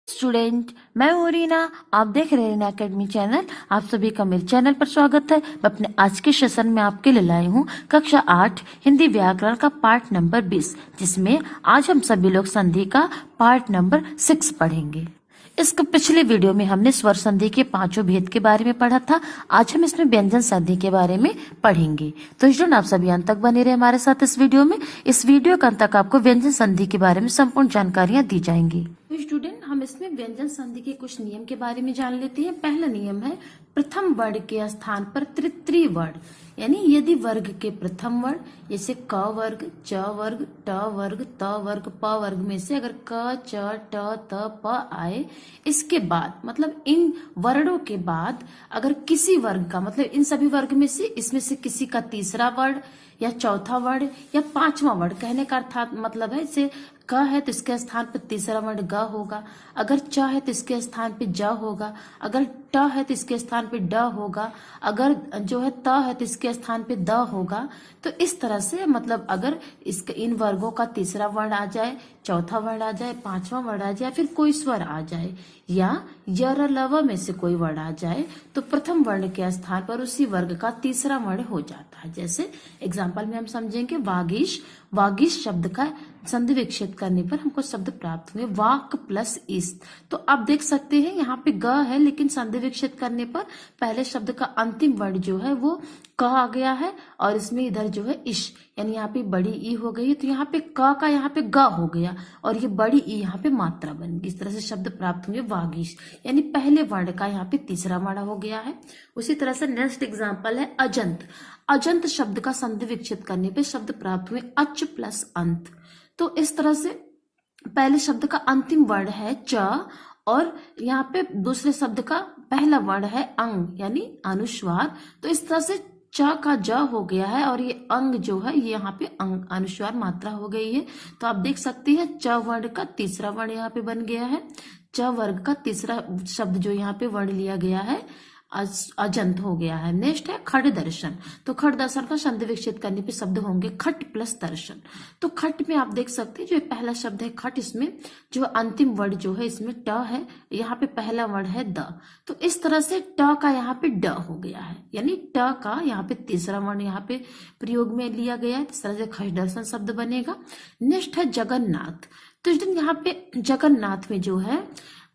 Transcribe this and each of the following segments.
Student, मैं हूँ रीना। आप देख रहे हैं रीना अकेडमी चैनल। आप सभी का मेरे चैनल पर स्वागत है। मैं अपने आज के सेशन में आपके लिए लाई हूँ कक्षा 8 हिंदी व्याकरण का पार्ट नंबर 20, जिसमें आज हम सभी लोग संधि का पार्ट नंबर 6 पढ़ेंगे। इसके पिछले वीडियो में हमने स्वर संधि के 5 भेद के बारे में पढ़ा था। आज हम इसमें व्यंजन संधि के बारे में पढ़ेंगे। तो स्टूडेंट, आप सभी अंत तक बने रहे हमारे साथ इस वीडियो में। इस वीडियो के अंत तक आपको व्यंजन संधि के बारे में संपूर्ण जानकारियां दी जाएंगी। तो स्टूडेंट, हम इसमें व्यंजन संधि के कुछ नियम के बारे में जान लेते हैं। पहला नियम है प्रथम वर्ण के स्थान पर तृतीय वर्ण, यानी यदि वर्ग के प्रथम वर्ण जैसे क वर्ग, च वर्ग, ट वर्ग, त वर्ग, प वर्ग में से अगर क, च, ट, त, प आए, इसके बाद मतलब इन वर्णों के बाद अगर किसी वर्ग का मतलब इन सभी वर्ग में से इसमें से किसी का तीसरा वर्ण या चौथा वर्ण या पांचवा वर्ण, कहने का अर्थात मतलब है जैसे क है तो इसके स्थान पर तीसरा वर्ण ग होगा, अगर च है तो इसके स्थान पे ज होगा, अगर ट है तो इसके स्थान पे ड होगा, अगर जो है त है तो इसके स्थान पे द होगा। तो इस तरह से मतलब अगर इसके इन वर्गों का तीसरा वर्ण आ जाए, चौथा वर्ण आ जाए, पांचवा वर्ण आ जाए, फिर कोई स्वर आ जाए या य र ल व में से कोई वर्ण आ जाए, तो प्रथम वर्ण के स्थान पर उसी वर्ग का तीसरा वर्ण हो जाता है। जैसे एग्जाम्पल में हम समझेंगे वागीश। वागीश शब्द का संधि विच्छेद करने पर हमको शब्द प्राप्त हुए वाक प्लस इस। तो आप देख सकते हैं यहाँ पे ग है, लेकिन संधि विच्छेद करने पर पहले शब्द का अंतिम वर्ण जो है वो क आ गया है और इसमें इधर जो है इश, यानी यहाँ पे बड़ी ई हो गई है, तो यहाँ पे क का यहाँ पे ग हो गया और ये बड़ी ई यहाँ पे मात्रा बन गई। इस तरह से शब्द प्राप्त हुए वागीश, यानी पहले वर्ण का यहाँ पे तीसरा वर्ण हो गया है। उसी तरह से नेक्स्ट एग्जाम्पल है अजंत। अजंत शब्द का संधि विच्छेद करने पे शब्द प्राप्त हुए अच प्लस अंत। तो इस तरह से पहले शब्द का अंतिम वर्ण है च और यहाँ पे दूसरे शब्द का पहला वर्ण है अंग, यानी अनुस्वार। तो इस तरह से च का ज हो गया है और ये अंग जो है ये यहाँ पे अंग अनुस्वार मात्रा हो गई है। तो आप देख सकते हैं च वर्ण का तीसरा वर्ण यहाँ पे बन गया है। च वर्ग का तीसरा शब्द जो यहाँ पे वर्ण लिया गया है अजंत हो गया है। नेक्स्ट है खट दर्शन। तो खट दर्शन का संधि विच्छेद करने पे शब्द होंगे खट प्लस दर्शन। तो खट में आप देख सकते हैं जो पहला शब्द है खट, इसमें जो अंतिम वर्ण जो है इसमें ट है, यहाँ पे पहला वर्ण है द। तो इस तरह से ट का यहाँ पे ड हो गया है, यानी ट का यहाँ पे तीसरा वर्ण यहाँ पे प्रयोग में लिया गया है। इस तरह से खट दर्शन शब्द बनेगा। नेक्स्ट है जगन्नाथ। तो यहाँ पे जगन्नाथ में जो है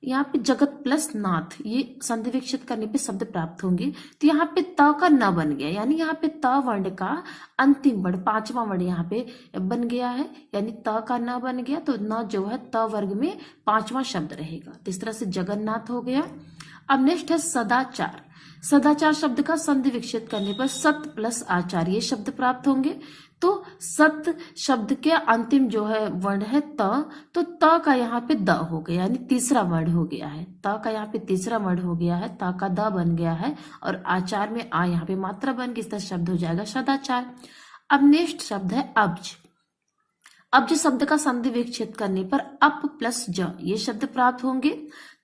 यहाँ पे जगत प्लस नाथ, ये संधि विच्छेद करने पे शब्द प्राप्त होंगे। तो यहाँ पे त का न बन गया, यानी यहाँ पे त वर्ण का अंतिम वर्ण पांचवा वर्ण यहाँ पे बन गया है, यानी त का न बन गया तो न जो है त वर्ग में पांचवा शब्द रहेगा। तो इस तरह से जगन्नाथ हो गया। अब नेक्स्ट है सदाचार। सदाचार शब्द का संधि विच्छेद करने पर सत प्लस आचार ये शब्द प्राप्त होंगे। तो सत शब्द के अंतिम जो है वर्ण है त, तो त का यहाँ पे द हो गया, यानी तीसरा वर्ण हो गया है। त का यहाँ पे तीसरा वर्ण हो गया है, त का द बन गया है और आचार में आ यहाँ पे मात्रा बन गई, इस तरह शब्द हो जाएगा सदाचार। अब नेक्स्ट शब्द है अब्ज। अब्ज शब्द का संधि विच्छेद करने पर अप प्लस ज ये शब्द प्राप्त होंगे।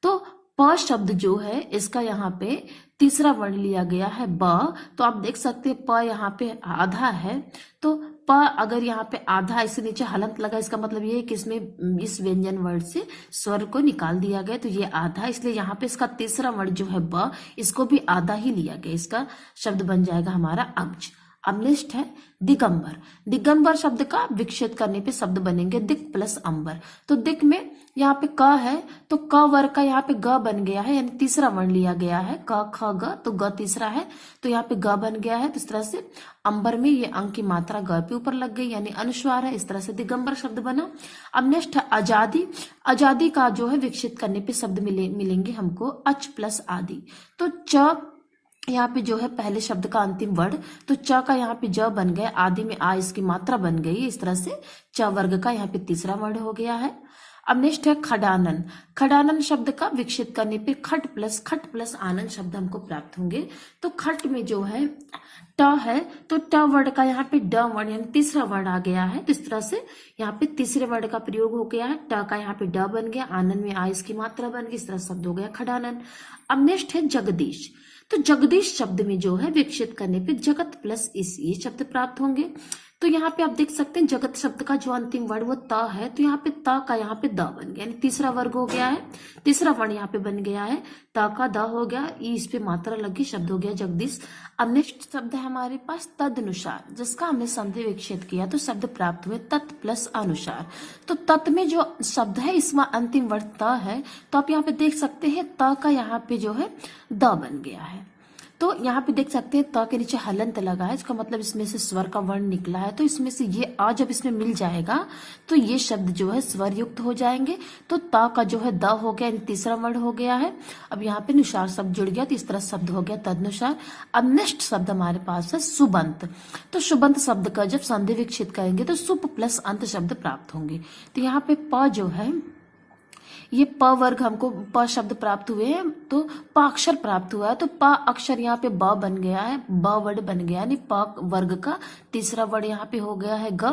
तो प शब्द जो है इसका यहाँ पे तीसरा वर्ण लिया गया है ब। तो आप देख सकते हैं प यहाँ पे आधा है, तो प अगर यहाँ पे आधा इसके नीचे हलंत लगा, इसका मतलब ये है कि इसमें इस व्यंजन वर्ण से स्वर को निकाल दिया गया, तो ये आधा, इसलिए यहाँ पे इसका तीसरा वर्ण जो है ब, इसको भी आधा ही लिया गया, इसका शब्द बन जाएगा हमारा अब्ज। अब नेक्स्ट है दिगंबर। दिगंबर शब्द का विच्छेद करने पे शब्द बनेंगे दिक प्लस अंबर। तो दिक में यहाँ पे क है, तो क वर्ग का यहाँ पे ग बन गया है, यानी तीसरा वर्ण लिया गया है, क ख ग, तो ग तीसरा है, तो यहाँ पे ग बन गया है। तो इस तरह से अंबर में ये अंक की मात्रा ग पे ऊपर लग गई, यानी अनुस्वार है। इस तरह से दिगंबर शब्द बना। अब नेक्स्ट है आजादी। आजादी का जो है विच्छेद करने पे शब्द मिलेंगे हमको अच प्लस आदि। तो च यहाँ पे जो है पहले शब्द का अंतिम वर्ण, तो च का यहाँ पे ज बन गया, आदि में आ इसकी मात्रा बन गई। इस तरह से च वर्ग का यहाँ पे तीसरा वर्ण हो गया है। अब नेक्स्ट है खडानन। खडानन शब्द का विच्छेद करने पे खट प्लस आनंद शब्द हमको प्राप्त होंगे। तो खट में जो है ट है, तो ट वर्ण का यहाँ पे ड वर्ण यानी तीसरा वर्ण आ गया है। तो इस तरह से यहाँ पे तीसरे वर्ण का प्रयोग हो गया है, ट का यहाँ पे ड बन गया, आनंद में आ इसकी मात्रा बन गई, इस तरह शब्द हो गया खडानन। अब नेक्स्ट है जगदीश। तो जगदीश शब्द में जो है विच्छेद करने पे जगत प्लस इस ये शब्द प्राप्त होंगे। तो यहाँ पे आप देख सकते हैं जगत शब्द का जो अंतिम वर्ण वो त है, तो यहाँ पे त का यहाँ पे द बन गया, यानी तीसरा वर्ग हो गया है, तीसरा वर्ण यहाँ पे बन गया है, त का द हो गया, ई इस पे मात्रा लगी, शब्द हो गया जगदीश। अब नेक्स्ट शब्द है हमारे पास तदनुसार, जिसका हमने संधि विच्छेद किया तो शब्द प्राप्त हुए तत् प्लस अनुसार। तो तत् में जो शब्द है इसमें अंतिम वर्ण त है, तो आप यहाँ पे देख सकते हैं त का यहाँ पे जो है द बन गया है। तो यहाँ पे देख सकते हैं त के नीचे हलंत लगा है, इसका मतलब इसमें से स्वर का वर्ण निकला है, तो इसमें से ये आ जब इसमें मिल जाएगा तो ये शब्द जो है स्वर युक्त हो जाएंगे। तो त का जो है द हो गया, यानी तीसरा वर्ण हो गया है। अब यहाँ पे नुसार शब्द जुड़ गया, तो इस तरह शब्द हो गया तदनुसार। अब नेक्स्ट शब्द हमारे पास है सुबंत। तो सुबंत शब्द का जब संधि विच्छेद करेंगे तो सुप प्लस अंत शब्द प्राप्त होंगे। तो यहाँ पे प जो है ये प वर्ग हमको प शब्द प्राप्त हुए हैं, तो प अक्षर प्राप्त हुआ है, तो प अक्षर यहाँ पे ब बन गया है, ब वर्ड बन गया, यानी प वर्ग का तीसरा वर्ड यहाँ पे हो गया है ग।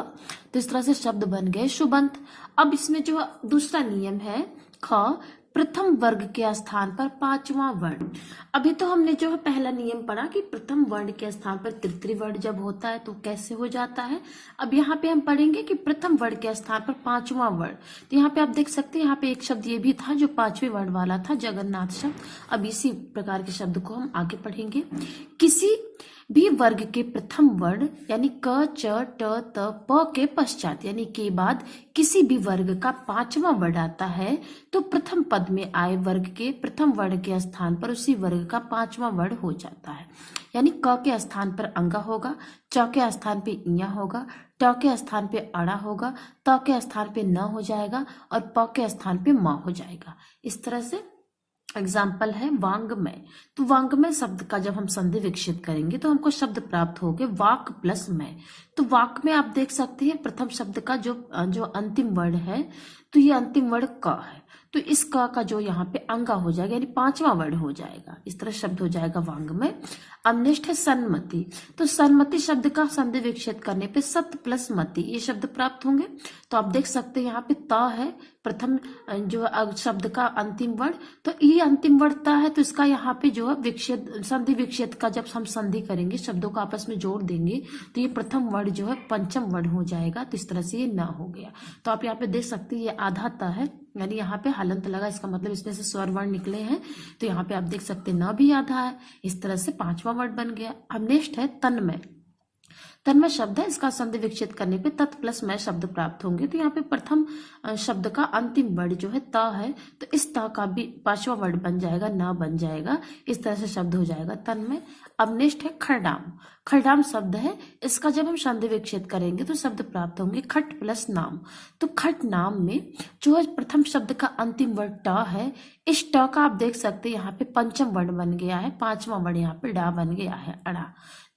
तो इस तरह से शब्द बन गए सुबंत। अब इसमें जो दूसरा नियम है ख, प्रथम वर्ग के स्थान पर पांचवा वर्ण। अभी तो हमने जो है पहला नियम पढ़ा कि प्रथम वर्ण के स्थान पर तृतीय वर्ण जब होता है तो कैसे हो जाता है। अब यहाँ पे हम पढ़ेंगे कि प्रथम वर्ण के स्थान पर पांचवा वर्ण। तो यहाँ पे आप देख सकते हैं यहाँ पे एक शब्द ये भी था जो पांचवें वर्ण वाला था, जगन्नाथ शब्द। अब इसी प्रकार के शब्द को हम आगे पढ़ेंगे। किसी भी वर्ग के प्रथम वर्ण यानी क च ट त प के पश्चात यानी के बाद किसी भी वर्ग का पांचवा वर्ण आता है तो प्रथम पद में आए वर्ग के प्रथम वर्ण के स्थान पर उसी वर्ग का पांचवा वर्ण हो जाता है। यानी क के स्थान पर अंगा होगा, च के स्थान पे इया होगा, ट के स्थान पे अड़ा होगा, त के स्थान पे न हो जाएगा और प के स्थान पे म हो जाएगा। इस तरह से एग्जाम्पल है वांग्मय। तो वांग्मय शब्द का जब हम संधि विकसित करेंगे तो हमको शब्द प्राप्त होंगे वाक प्लस मय। तो वाक में आप देख सकते हैं प्रथम शब्द का जो अंतिम वर्ण है, तो ये अंतिम वर्ण क है, तो इस क का जो यहाँ पे अंगा हो जाएगा यानी पांचवा वर्ण हो जाएगा। इस तरह शब्द हो जाएगा वांग्मय। अब नेक्स्ट है सन्मति। तो सन्मति शब्द का संधि विच्छेद करने पे सत प्लस मति ये शब्द प्राप्त होंगे। तो आप देख सकते हैं यहाँ पे त है प्रथम जो शब्द का अंतिम वर्ण, तो ये अंतिम वर्ण त है, तो इसका यहाँ पे जो है विच्छेद संधि विच्छेद का जब हम संधि करेंगे शब्दों को आपस में जोड़ देंगे तो ये प्रथम वर्ण जो है पंचम वर्ण हो जाएगा। तो इस तरह से ये न हो गया। तो आप यहाँ पे देख सकते हैं ये आधा त है, यानी यहाँ पे हलंत लगा, इसका मतलब इसमें से स्वर वर्ण निकले हैं। तो यहाँ पे आप देख सकते हैं न भी आधा है। इस तरह से पांचवा वर्ण बन गया। अब नेक्स्ट है तन्मय। तन्मय शब्द है, इसका संधि विच्छेद करने पे तत् प्लस मय शब्द प्राप्त होंगे। तो यहाँ पे प्रथम शब्द का अंतिम वर्ण जो है त है, तो इस त का भी पांचवा वर्ण बन जाएगा, न बन जाएगा। इस तरह से शब्द हो जाएगा तन्मय। अब नेक्स्ट है खरडाम। खरडाम शब्द है, इसका जब हम संधि विच्छेद करेंगे तो शब्द प्राप्त होंगे खट प्लस नाम। तो खट नाम में जो है प्रथम शब्द का अंतिम वर्ण ट है, इस ट का आप देख सकते हैं यहाँ पे पंचम वर्ण बन गया है, पांचवा वर्ण यहाँ पे डा बन गया है, अड़ा।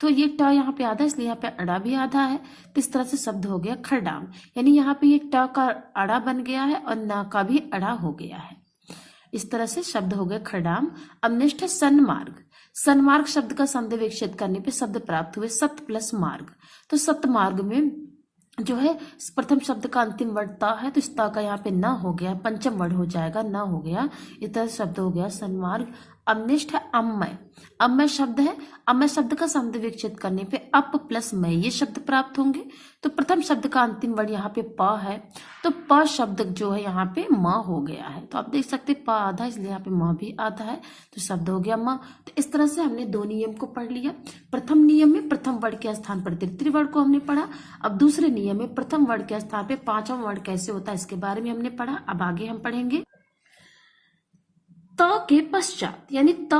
तो ये ट यहाँ पे आधा, इसलिए यहाँ पे अड़ा भी आधा है। तो इस तरह से शब्द हो गया खरडाम, यानी यहाँ पे ये ट का अड़ा बन गया है और न का भी अड़ा हो गया है। इस तरह से शब्द हो गए खरडाम। अब नेक्स्ट है सन्मार्ग। सन्मार्ग शब्द का संधि विच्छेद करने पे शब्द प्राप्त हुए सत प्लस मार्ग। तो सतमार्ग में जो है प्रथम शब्द का अंतिम वर्ण ता है, तो इस ता का यहाँ पे न हो गया, पंचम वर्ण हो जाएगा, न हो गया। इस तरह शब्द हो गया सन्मार्ग। अब नेक्स्ट है अम्मय। अम्मय शब्द है, अम्मय शब्द का संधि विच्छेद करने पे अप प्लस मय ये शब्द प्राप्त होंगे। तो प्रथम शब्द का अंतिम वर्ण यहाँ पे प है, तो प शब्द जो है यहाँ पे म हो गया है। तो आप देख सकते हैं प आधा, इसलिए यहाँ पे म भी आधा है, तो शब्द हो गया म। तो इस तरह से हमने दो नियम को पढ़ लिया। प्रथम नियम में प्रथम वर्ण के स्थान पर तृतीय वर्ण को हमने पढ़ा। अब दूसरे नियम में प्रथम वर्ण के स्थान पे पांचवा वर्ण कैसे होता है इसके बारे में हमने पढ़ा। अब आगे हम पढ़ेंगे त के पश्चात, यानी त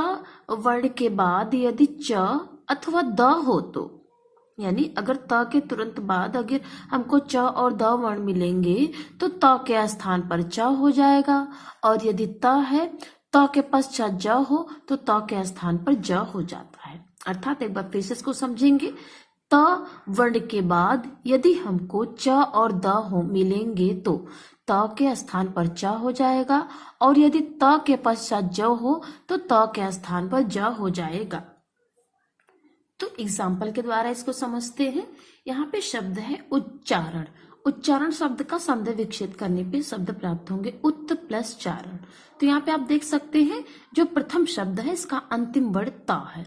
वर्ण के बाद यदि च अथवा द हो तो, यानी अगर त के तुरंत बाद अगर हमको च और द वर्ण मिलेंगे तो त के स्थान पर च हो जाएगा, और यदि त है त के पश्चात ज हो तो त के स्थान पर ज हो जाता है। अर्थात एक बार फिर से इसको समझेंगे। त वर्ण के बाद यदि हमको च और द हो मिलेंगे तो त के स्थान पर च हो जाएगा, और यदि त के पश्चात ज हो तो त के स्थान पर ज हो जाएगा। तो एग्जाम्पल के द्वारा इसको समझते हैं। यहाँ पे शब्द है उच्चारण। उच्चारण शब्द का संधि विच्छेद करने पे शब्द प्राप्त होंगे उत प्लस चारण। तो यहाँ पे आप देख सकते हैं जो प्रथम शब्द है इसका अंतिम वर्ण ता है,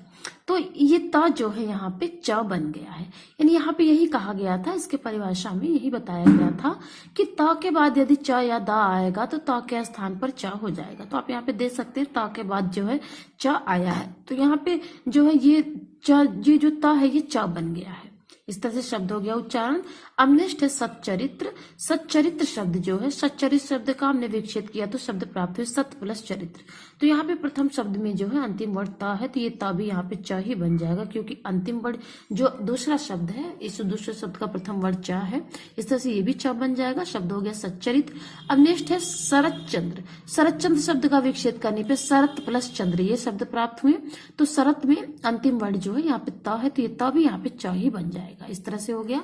तो ये ता जो है यहाँ पे च बन गया है। यानी यहाँ पे यही कहा गया था, इसके परिभाषा में यही बताया गया था कि ता के बाद यदि च या दा आएगा तो ता के स्थान पर च हो जाएगा। तो आप यहाँ पे देख सकते हैं ता के बाद जो है च आया है, तो यहाँ पे जो है ये जो ता है ये च बन गया है। इस तरह से शब्द हो गया उच्चारण। अब नेक्स्ट है सच्चरित्र। सच्चरित्र शब्द जो है, सच्चरित्र शब्द का हमने विच्छेद किया तो शब्द प्राप्त हुए सत प्लस चरित्र। तो यहाँ पे प्रथम शब्द में जो है अंतिम वर्ण ता है, तो ये ता भी यहाँ पे च ही बन जाएगा, क्योंकि अंतिम वर्ण जो दूसरा शब्द है इस दूसरे शब्द का प्रथम वर्ण च है, इस तरह से ये भी च बन जाएगा। शब्द हो गया सच्चरित्र। अब नेक्स्ट है शरत चंद्र। शरत चंद्र शब्द का विच्छेद करने पे शरत प्लस चंद्र ये शब्द प्राप्त हुए, तो शरत में अंतिम वर्ण जो है यहाँ पे ता है, तो ये ता भी यहाँ पे च ही बन जाएगा। इस तरह से हो गया।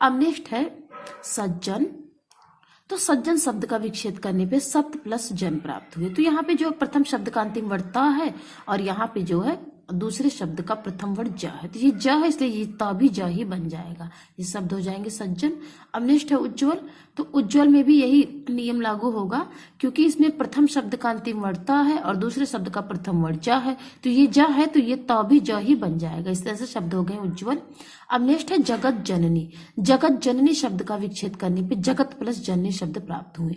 अब नेक्स्ट है सज्जन। तो सज्जन शब्द का विच्छेद करने पे सत प्लस जन प्राप्त हुए, तो यहाँ पे जो प्रथम शब्द का अंतिम वर्ण ता है और यहाँ पे जो है दूसरे शब्द का प्रथम वर्ण ज है, तो ये ज है इसलिए ये ता भी ज ही बन जाएगा। ये शब्द हो जाएंगे सज्जन। अब नेक्स्ट है उज्ज्वल। तो उज्ज्वल में भी यही नियम लागू होगा, क्योंकि इसमें प्रथम शब्द का अंतिम वर्ण ता है और दूसरे शब्द का प्रथम वर्ण ज है, तो ये ज है तो ये ता भी ज ही बन जाएगा। इस तरह से शब्द हो गए उज्ज्वल। अब नेक्स्ट है जगत जननी। जगत जननी शब्द का विच्छेद करने पे जगत प्लस जननी शब्द प्राप्त हुए,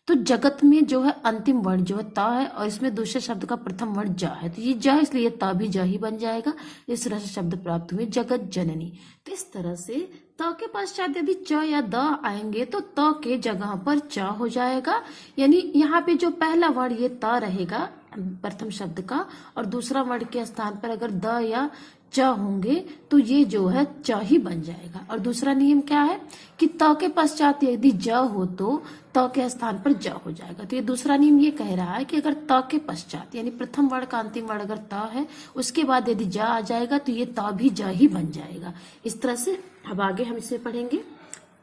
तो जगत में जो है अंतिम वर्ण जो है ता है और इसमें दूसरे शब्द का प्रथम वर्ण ज है, तो ये ज है इसलिए ता भी ज ही बन जाएगा। इस तरह से शब्द प्राप्त हुए जगत जननी। तो इस तरह से त के पश्चात यदि च या द आएंगे तो त के जगह पर च हो जाएगा, यानी यहाँ पे जो पहला वर्ण ये त रहेगा प्रथम शब्द का और दूसरा वर्ण के स्थान पर अगर द या च होंगे तो ये जो है च ही बन जाएगा। और दूसरा नियम क्या है कि त के पश्चात यदि ज हो तो त के स्थान पर ज हो जाएगा। तो ये दूसरा नियम ये कह रहा है कि अगर त के पश्चात यानी प्रथम वर्ण का अंतिम वर्ण अगर त है उसके बाद यदि ज आ जाएगा तो ये त भी ज ही बन जाएगा। इस तरह से अब आगे हम इसे पढ़ेंगे।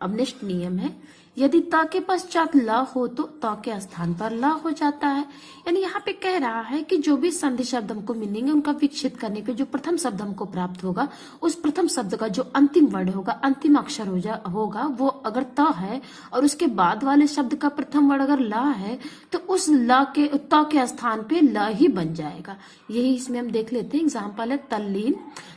अब नेक्स्ट नियम है यदि ता के पश्चात ल हो तो ता के स्थान पर ल हो जाता है। यानी यहाँ पे कह रहा है कि जो भी संधि शब्द हमको मिलेंगे उनका विच्छेद करने पे जो प्रथम शब्द हमको प्राप्त होगा उस प्रथम शब्द का जो अंतिम वर्ण होगा अंतिम अक्षर होगा वो अगर ता है और उसके बाद वाले शब्द का प्रथम वर्ण अगर ला है तो उस ला के ता के स्थान पे ल ही बन जाएगा। यही इसमें हम देख लेते हैं। एग्जाम्पल है तल्लीन।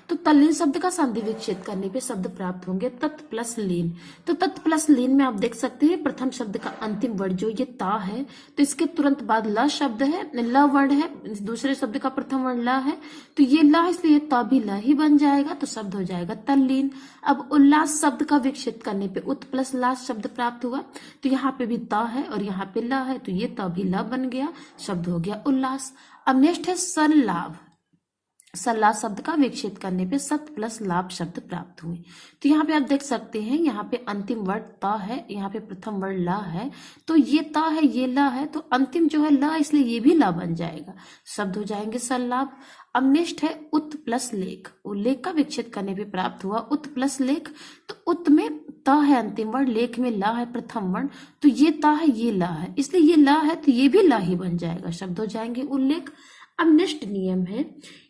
तो तल्लीन शब्द का संधि विच्छेद करने पे शब्द प्राप्त होंगे तत् प्लस लीन। तो तत् प्लस लीन में आप देख सकते हैं प्रथम शब्द का अंतिम वर्ण जो ये ता है तो इसके तुरंत बाद ल शब्द है, ल वर्ण है, दूसरे शब्द का प्रथम वर्ण ला है, तो ये ला इसलिए ता भी ल ही बन जाएगा, तो शब्द हो जाएगा तल्लीन। अब उल्लास शब्द का विच्छेद करने पे उत प्लस लास शब्द प्राप्त हुआ, तो यहाँ पे भी ता है और यहाँ पे ला है, तो ये ता भी ला बन गया, शब्द हो गया उल्लास। अब नेक्स्ट है सल्लाभ। सल्लाभ शब्द का विच्छेद करने पे सत प्लस लाभ शब्द प्राप्त हुए। तो यहाँ पे आप देख सकते हैं यहाँ पे अंतिम वर्ण ता है, यहाँ पे प्रथम वर्ण ला है, तो ये ता है ये ला है, तो अंतिम जो है ला इसलिए ये भी ला बन जाएगा, शब्द हो जाएंगे सल्लाभ। अब नेक्स्ट है उत प्लस लेख। लेख का विच्छेद करने पे प्राप्त हुआ उत प्लस लेख। तो उत में ता है अंतिम वर्ण, लेख में ला है प्रथम वर्ण, तो ये ता है ये ला है, इसलिए ये ला है तो ये भी ला ही बन जाएगा, शब्द हो जाएंगे उल्लेख। अब नेक्स्ट नियम है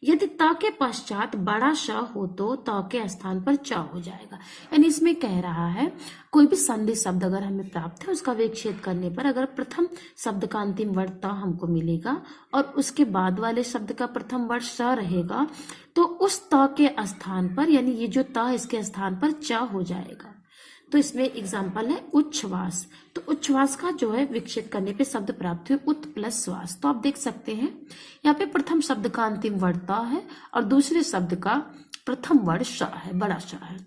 यदि ता के पश्चात बड़ा श हो तो ता के स्थान पर च हो जाएगा। यानी इसमें कह रहा है कोई भी संधि शब्द अगर हमें प्राप्त है उसका विच्छेद करने पर अगर प्रथम शब्द का अंतिम वर्ण ता हमको मिलेगा और उसके बाद वाले शब्द का प्रथम वर्ण श रहेगा तो उस ता के स्थान पर यानी ये जो ता इसके स्थान पर च हो जाएगा। तो इसमें एग्जाम्पल है उच्छ्वास। तो उच्छ्वास का जो है विच्छेद करने पे शब्द प्राप्त हुए उत प्लस श्वास। तो आप देख सकते हैं यहाँ पे प्रथम शब्द का अंतिम वर्ण ता है और दूसरे शब्द का प्रथम वर्ण श है, बड़ा श है।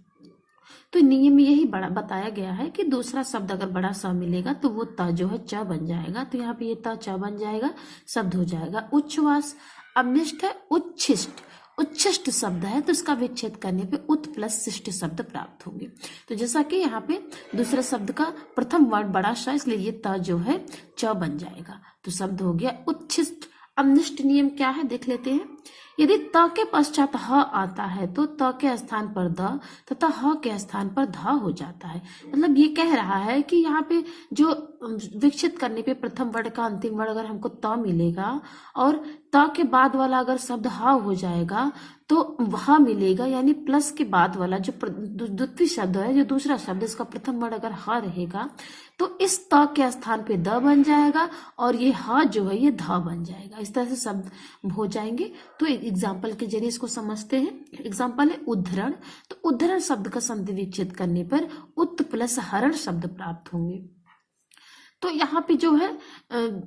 तो नियम में यही बड़ा बताया गया है कि दूसरा शब्द अगर बड़ा सा मिलेगा तो वो ता जो है च बन जाएगा, तो यहाँ पे ये ता च बन जाएगा, शब्द हो जाएगा उच्छ्वास। अब नेक्स्ट है उच्छिष्ट। उच्छिष्ट शब्द है तो इसका विच्छेद करने पे उत प्लस शिष्ट शब्द प्राप्त होंगे। तो जैसा कि यहाँ पे दूसरे शब्द का प्रथम वर्ण बड़ा श इसलिए ये ता जो है च बन जाएगा, तो शब्द हो गया उच्छिष्ट। अब नेक्स्ट नियम क्या है देख लेते हैं। यदि त के पश्चात ह आता है तो त के स्थान पर द तथा ह के स्थान पर ध हो जाता है। मतलब ये कह रहा है कि यहाँ पे जो विकसित करने पे प्रथम वर्ड का अंतिम वर्ड अगर हमको त मिलेगा और त के बाद वाला अगर शब्द ह हो जाएगा तो वह मिलेगा, यानी प्लस के बाद वाला जो द्वितीय शब्द है, जो दूसरा शब्द, इसका प्रथम वर्ड अगर ह रहेगा तो इस त के स्थान पे द बन जाएगा और ये ह जो है ये ध बन जाएगा। इस तरह से शब्द हो जाएंगे। तो एग्जाम्पल के जरिए इसको समझते हैं। एग्जाम्पल है उद्धरण। तो उद्धरण शब्द का संधि विच्छेद करने पर उत प्लस हरण शब्द प्राप्त होंगे। तो यहाँ पे जो है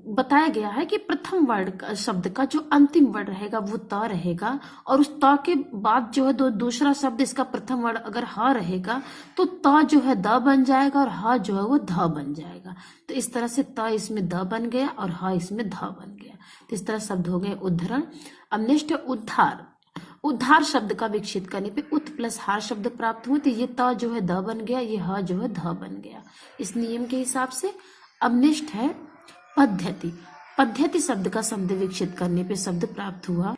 बताया गया है कि प्रथम वर्ड शब्द का जो अंतिम वर्ड रहेगा वो त रहेगा और उस त के बाद जो है दूसरा शब्द इसका प्रथम वर्ड अगर ह रहेगा तो त जो है द बन जाएगा और ह जो है वो ध बन जाएगा। तो इस तरह से त इसमें द बन गया और ह इसमें ध बन गया। तो इस तरह शब्द हो गए उद्धरण। अब नेक्स्ट है उद्धार। उद्धार शब्द का विकसित करने पे उत प्लस हार शब्द प्राप्त हुए। तो ये त जो है द बन गया, ये ह जो है ध बन गया इस नियम के हिसाब से। अब नेक्स्ट है पद्धति। पद्धति शब्द का संधि विकसित करने पे शब्द प्राप्त हुआ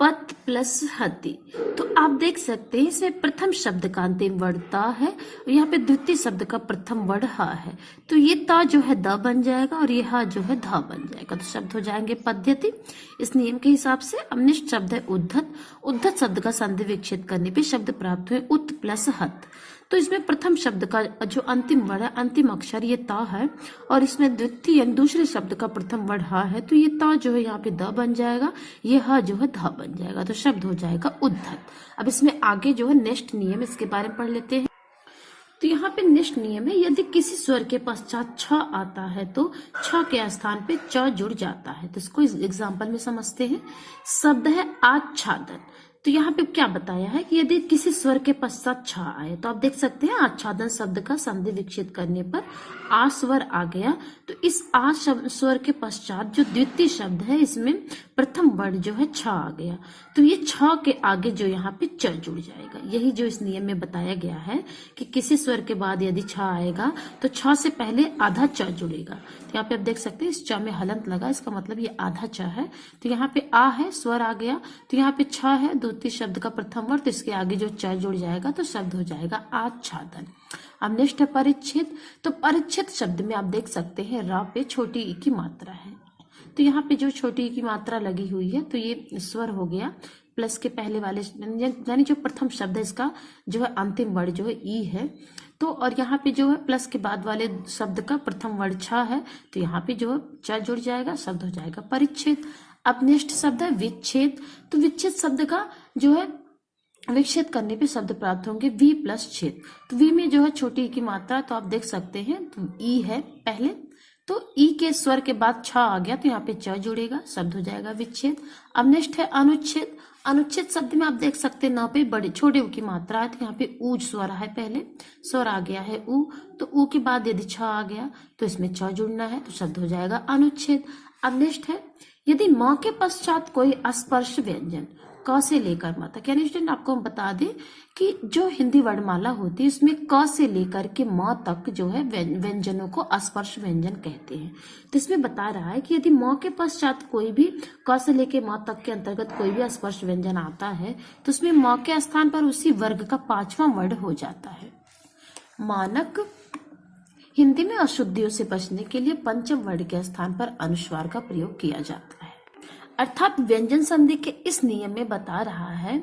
पथ प्लस हति। तो आप देख सकते हैं इसमें प्रथम शब्द का अंतिम वर्ड त है और यहाँ पे द्वितीय शब्द का प्रथम वर्ड ह है। तो ये त जो है द बन जाएगा और ये ह जो है ध बन जाएगा। तो शब्द हो जाएंगे पद्धति इस नियम के हिसाब से। अब नेक्स्ट शब्द है उद्धत। उद्धत शब्द का संधि विच्छेद करने पे शब्द प्राप्त हुए उत प्लस हत। तो इसमें प्रथम शब्द का जो अंतिम वर्ड है, अंतिम अक्षर ये त है और इसमें द्वितीय यानी दूसरे शब्द का प्रथम वर्ड ह है। तो ये त जो है यहाँ पे द बन जाएगा, ये ह जो है ध बन जाएगा। तो शब्द हो जाएगा उद्धत। अब इसमें आगे जो है नेक्स्ट नियम, इसके बारे में पढ़ लेते हैं। तो यहाँ पे नेक्स्ट नियम है, यदि किसी स्वर के पश्चात छ आता है तो छ के स्थान पे च जुड़ जाता है। तो इसको एग्जाम्पल में समझते हैं। शब्द है आच्छादन। तो यहाँ पे क्या बताया है कि यदि किसी स्वर के पश्चात छ आए तो आप देख सकते हैं आच्छादन शब्द का संधि विकसित करने पर आ स्वर आ गया। तो इस आ स्वर के पश्चात जो द्वितीय शब्द है इसमें प्रथम वर्ड जो है छ आ गया। तो ये छ के आगे जो यहाँ पे च जुड़ जाएगा। यही जो इस नियम में बताया गया है कि किसी स्वर के बाद यदि छ आएगा तो छ से पहले आधा च जुड़ेगा। तो यहाँ पे आप देख सकते हैं इस च में हलंत लगा, इसका मतलब ये आधा च है। तो यहाँ पे आ है, स्वर आ गया, तो यहाँ पे छ है द्वितीय शब्द का प्रथम वर्ड, तो इसके आगे जो च जुड़ जाएगा तो शब्द हो जाएगा आच्छादन। अब नेक्स्ट है परिच्छेद। तो परिच्छेद शब्द में आप देख सकते हैं र पे छोटी ई की मात्रा है। तो यहाँ पे जो छोटी ई की मात्रा लगी हुई है तो ये स्वर हो गया। प्लस के पहले वाले यानी जो प्रथम शब्द है इसका जो है अंतिम वर्ड जो है ई है। तो और यहाँ पे जो है प्लस के बाद वाले शब्द का प्रथम वर्ड छ है। तो यहाँ पे जो है च जुड़ जाएगा, शब्द हो जाएगा परिच्छेद। अब नेक्स्ट शब्द है विच्छेद। तो विच्छेद शब्द का जो है विच्छेद करने पे शब्द प्राप्त होंगे वी प्लस छेद। तो वी में जो है छोटी ई की मात्रा, तो आप देख सकते हैं तो ई है पहले, तो ई के स्वर के बाद छ आ गया तो यहाँ पे च जुड़ेगा, शब्द हो जाएगा विच्छेद। अब नेक्स्ट है अनुच्छेद। अनुच्छेद शब्द में आप देख सकते हैं न पे बड़े छोटे ऊ की मात्रा है। तो यहाँ पे ऊ स्वर है, पहले स्वर आ गया है ऊ, तो ऊ के बाद यदि छ आ गया तो इसमें च जुड़ना है, तो शब्द हो जाएगा अनुच्छेद। अब नेक्स्ट है यदि म के पश्चात कोई स्पर्श व्यंजन क से लेकर म तक, यानी स्टूडेंट आपको हम बता दें कि जो हिंदी वर्णमाला होती है उसमें क से लेकर के म तक जो है व्यंजनों को स्पर्श व्यंजन कहते हैं। तो इसमें बता रहा है कि यदि म के पश्चात कोई भी क से लेकर म तक के अंतर्गत कोई भी स्पर्श व्यंजन आता है तो उसमें म के स्थान पर उसी वर्ग का पांचवा वर्ड हो जाता है। मानक हिंदी में अशुद्धियों से बचने के लिए पंचम वर्ड के स्थान पर अनुस्वार का प्रयोग किया जाता है। अर्थात व्यंजन संधि के इस नियम में बता रहा है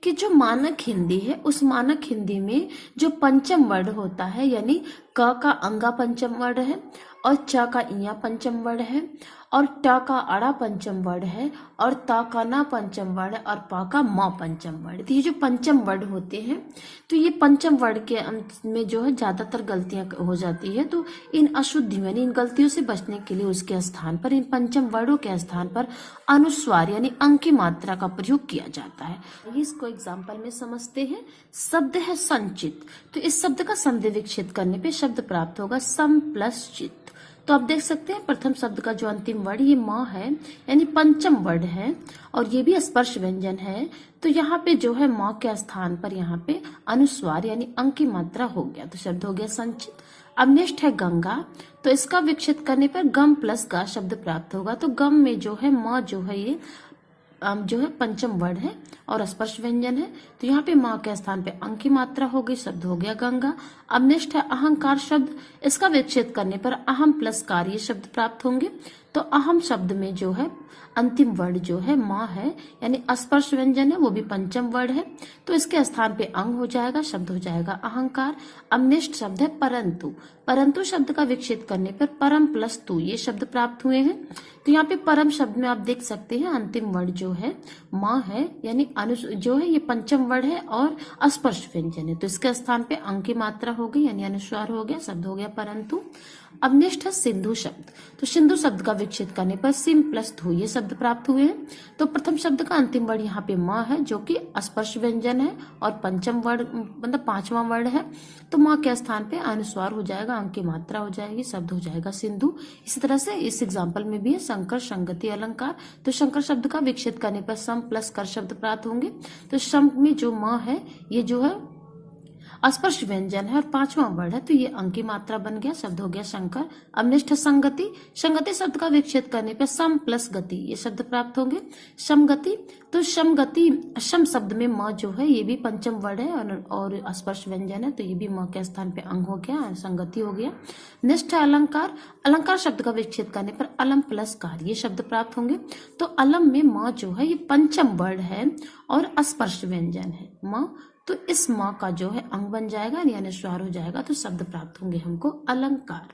कि जो मानक हिंदी है उस मानक हिंदी में जो पंचम वर्ण होता है, यानी क का अंगा पंचम वर्ण है और च का इया पंचम वर्ण है और ट का अड़ा पंचम वर्ण है और त का ना पंचम वर्ण है और प का म पंचम वर्ण। तो ये जो पंचम वर्ण होते हैं तो ये पंचम वर्ण के अंत में जो है ज्यादातर गलतियां हो जाती है। तो इन अशुद्धियों यानी इन गलतियों से बचने के लिए उसके स्थान पर, इन पंचम वर्णों के स्थान पर अनुस्वार यानी अंक की मात्रा का प्रयोग किया जाता है। इसको एग्जाम्पल में समझते हैं। शब्द है संचित। तो इस शब्द का संधि विच्छेद करने पे शब्द प्राप्त होगा सम प्लस चित। तो आप देख सकते हैं प्रथम शब्द का जो अंतिम वर्ड ये म है, यानी पंचम वर्ड है और ये भी स्पर्श व्यंजन है। तो यहाँ पे जो है म के स्थान पर यहाँ पे अनुस्वार यानी अंक की मात्रा हो गया, तो शब्द हो गया संचित। अब नेक्स्ट है गंगा। तो इसका विकसित करने पर गम प्लस गा शब्द प्राप्त होगा। तो गम में जो है म जो है ये जो है पंचम वर्ण है और स्पर्श व्यंजन है। तो यहाँ पे माँ के स्थान पे अंग की मात्रा हो गई, शब्द हो गया गंगा। अब नेक्स्ट है अहंकार शब्द। इसका विच्छेद करने पर अहम प्लस कार ये शब्द प्राप्त होंगे। तो अहम शब्द में जो है अंतिम वर्ण जो है माँ है, यानी स्पर्श व्यंजन है, वो भी पंचम वर्ण है। तो इसके स्थान पे अंग हो जाएगा, शब्द हो जाएगा अहंकार। अब नेक्स्ट शब्द है परंतु। परंतु शब्द का विच्छेद करने पर परम प्लस तु ये शब्द प्राप्त हुए हैं। तो यहाँ पे परम शब्द में आप देख सकते हैं अंतिम वर्ण जो है माँ है, यानी जो है ये पंचम वर्ण है और स्पर्श व्यंजन है। तो इसके स्थान पे अंग की मात्रा हो गई, यानी अनुस्वार हो गया, शब्द हो गया परंतु। अब नेक्स्ट है सिंधु शब्द। तो सिंधु शब्द का विच्छेद करने पर सिम प्लस धु ये शब्द प्राप्त हुए हैं। तो प्रथम शब्द का अंतिम वर्ण यहाँ पे माँ है, जो कि स्पर्श व्यंजन है और पंचम वर्ण मतलब पांचवा वर्ण है। तो माँ के स्थान पे अनुस्वार हो जाएगा, अंग की मात्रा हो जाएगी, शब्द हो जाएगा सिंधु। इसी तरह से इस एग्जाम्पल में भी है शंकर संगति अलंकार। तो शंकर शब्द का विच्छेद करने पर सम प्लस कर शब्द प्राप्त होंगे। तो सम में जो माँ है ये जो है स्पर्श व्यंजन है और पांचवा वर्ण है, तो ये अंग की मात्रा बन गया, शब्द हो गया शंकर। अब नेक्स्ट है संगति। संगति शब्द का विच्छेद करने पे सम प्लस गति ये शब्द प्राप्त होंगे, समगति। तो समगति सम शब्द में माँ जो है ये भी पंचम वर्ण है और स्पर्श व्यंजन है, तो ये भी माँ के स्थान पे अंग हो गया, संगति हो गया। नेक्स्ट है अलंकार। अलंकार शब्द का विच्छेद करने पर अलम प्लस कार ये शब्द प्राप्त होंगे। तो अलम में माँ जो है ये पंचम वर्ण है और स्पर्श व्यंजन है माँ, तो इस माँ का जो है अंग बन जाएगा, यानी अनुस्वार हो जाएगा, तो शब्द प्राप्त होंगे हमको अलंकार।